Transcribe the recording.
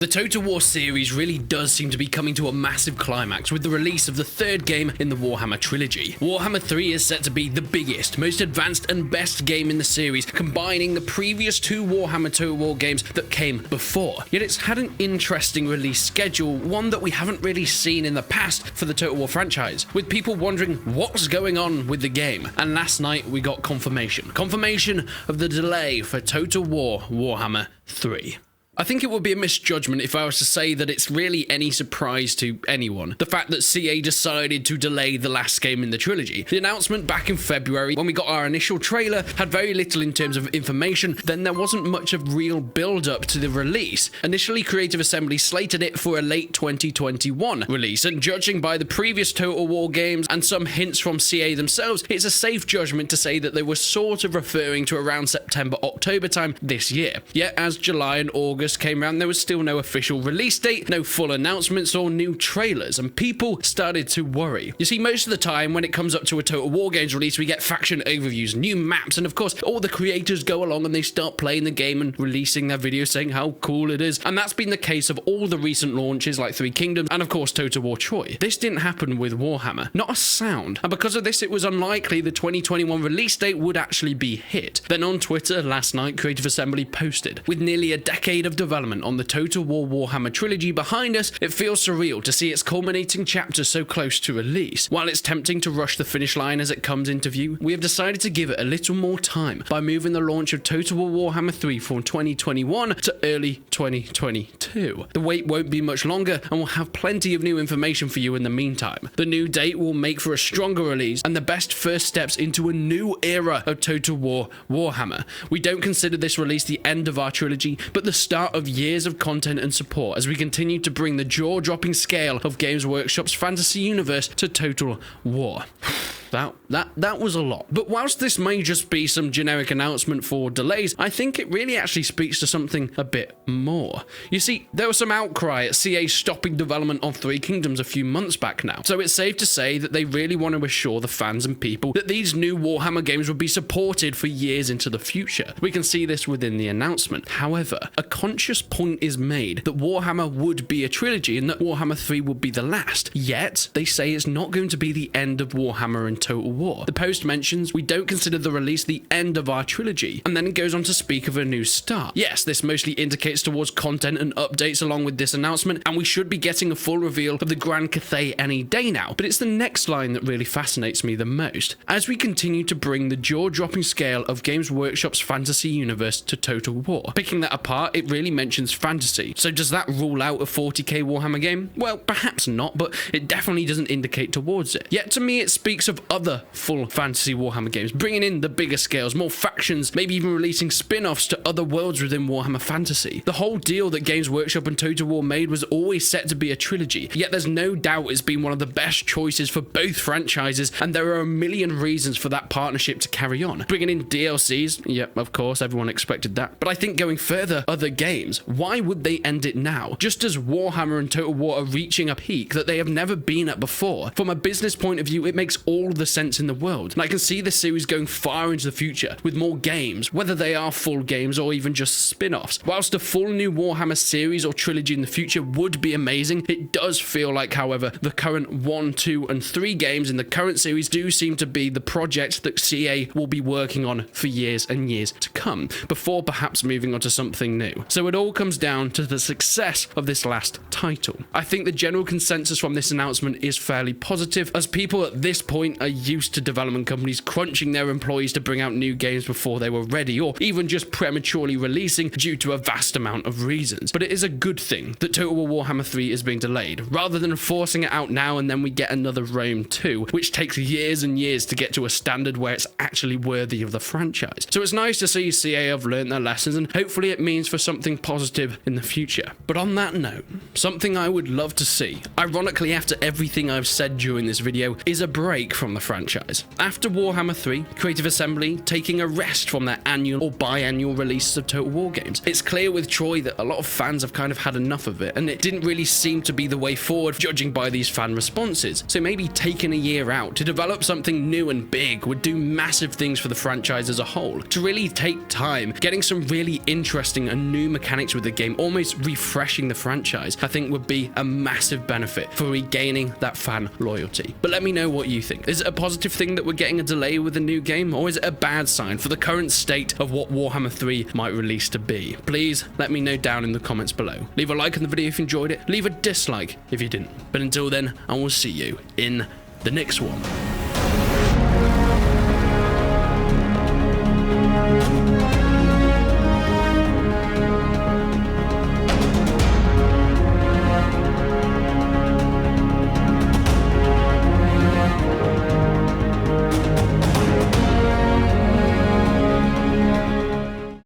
The Total War series really does seem to be coming to a massive climax with the release of the third game in the Warhammer trilogy. Warhammer 3 is set to be the biggest, most advanced and best game in the series, combining the previous two Warhammer Total War games that came before. Yet it's had an interesting release schedule, one that we haven't really seen in the past for the Total War franchise, with people wondering what's going on with the game. And last night we got confirmation of the delay for Total War Warhammer 3. I think it would be a misjudgment if I was to say that it's really any surprise to anyone. The fact that CA decided to delay the last game in the trilogy. The announcement back in February, when we got our initial trailer, had very little in terms of information, then there wasn't much of real build-up to the release. Initially, Creative Assembly slated it for a late 2021 release, and judging by the previous Total War games and some hints from CA themselves, it's a safe judgment to say that they were sort of referring to around September, October time this year. Yet, as July and August came around, there was still no official release date, no full announcements or new trailers, and people started to worry. You see, most of the time when it comes up to a Total War games release, we get faction overviews, new maps, and of course all the creators go along and they start playing the game and releasing their videos saying how cool it is, and that's been the case of all the recent launches like Three Kingdoms and of course Total War Troy. This didn't happen with Warhammer, not a sound, and because of this it was unlikely the 2021 release date would actually be hit. Then on Twitter last night, Creative Assembly posted, with nearly a decade of development on the Total War Warhammer trilogy behind us, it feels surreal to see its culminating chapter so close to release. While it's tempting to rush the finish line as it comes into view, we have decided to give it a little more time by moving the launch of Total War Warhammer 3 from 2021 to early 2022. The wait won't be much longer and we'll have plenty of new information for you in the meantime. The new date will make for a stronger release and the best first steps into a new era of Total War Warhammer. We don't consider this release the end of our trilogy, but the start of years of content and support as we continue to bring the jaw-dropping scale of Games Workshop's fantasy universe to Total War. That was a lot. But whilst this may just be some generic announcement for delays, I think it really actually speaks to something a bit more. You see, there was some outcry at CA stopping development on Three Kingdoms a few months back now, so it's safe to say that they really want to assure the fans and people that these new Warhammer games will be supported for years into the future. We can see this within the announcement. However, a conscious point is made that Warhammer would be a trilogy and that Warhammer 3 would be the last. Yet, they say it's not going to be the end of Warhammer and Total War. The post mentions, we don't consider the release the end of our trilogy, and then it goes on to speak of a new start. Yes, this mostly indicates towards content and updates along with this announcement, and we should be getting a full reveal of the Grand Cathay any day now, but it's the next line that really fascinates me the most. As we continue to bring the jaw-dropping scale of Games Workshop's fantasy universe to Total War. Picking that apart, it really mentions fantasy. So does that rule out a 40k Warhammer game? Well, perhaps not, but it definitely doesn't indicate towards it. Yet to me it speaks of other full fantasy Warhammer games, bringing in the bigger scales, more factions, maybe even releasing spin-offs to other worlds within Warhammer Fantasy. The whole deal that Games Workshop and Total War made was always set to be a trilogy, yet there's no doubt it's been one of the best choices for both franchises, and there are a million reasons for that partnership to carry on. Bringing in DLCs, yep, of course, everyone expected that, but I think going further, other games, why would they end it now? Just as Warhammer and Total War are reaching a peak that they have never been at before. From a business point of view, it makes all the sense in the world, and I can see this series going far into the future with more games, whether they are full games or even just spin-offs. Whilst a full new Warhammer series or trilogy in the future would be amazing, it does feel like, however, the current 1, 2, and 3 games in the current series do seem to be the project that CA will be working on for years and years to come, before perhaps moving on to something new. So it all comes down to the success of this last title. I think the general consensus from this announcement is fairly positive, as people at this point are used to development companies crunching their employees to bring out new games before they were ready, or even just prematurely releasing due to a vast amount of reasons. But it is a good thing that Total War Warhammer 3 is being delayed, rather than forcing it out now and then we get another Rome 2, which takes years and years to get to a standard where it's actually worthy of the franchise. So it's nice to see CA have learned their lessons, and hopefully it means for something positive in the future. But on that note, something I would love to see, ironically after everything I've said during this video, is a break from the Warhammer franchise. After Warhammer 3, Creative Assembly taking a rest from their annual or biannual releases of Total War games. It's clear with Troy that a lot of fans have kind of had enough of it, and it didn't really seem to be the way forward judging by these fan responses. So maybe taking a year out to develop something new and big would do massive things for the franchise as a whole. To really take time, getting some really interesting and new mechanics with the game, almost refreshing the franchise, I think would be a massive benefit for regaining that fan loyalty. But let me know what you think. Is it a positive thing that we're getting a delay with a new game, or is it a bad sign for the current state of what Warhammer 3 might release to be? Please let me know down in the comments below. Leave a like on the video if you enjoyed it, leave a dislike if you didn't. But until then, I will see you in the next one.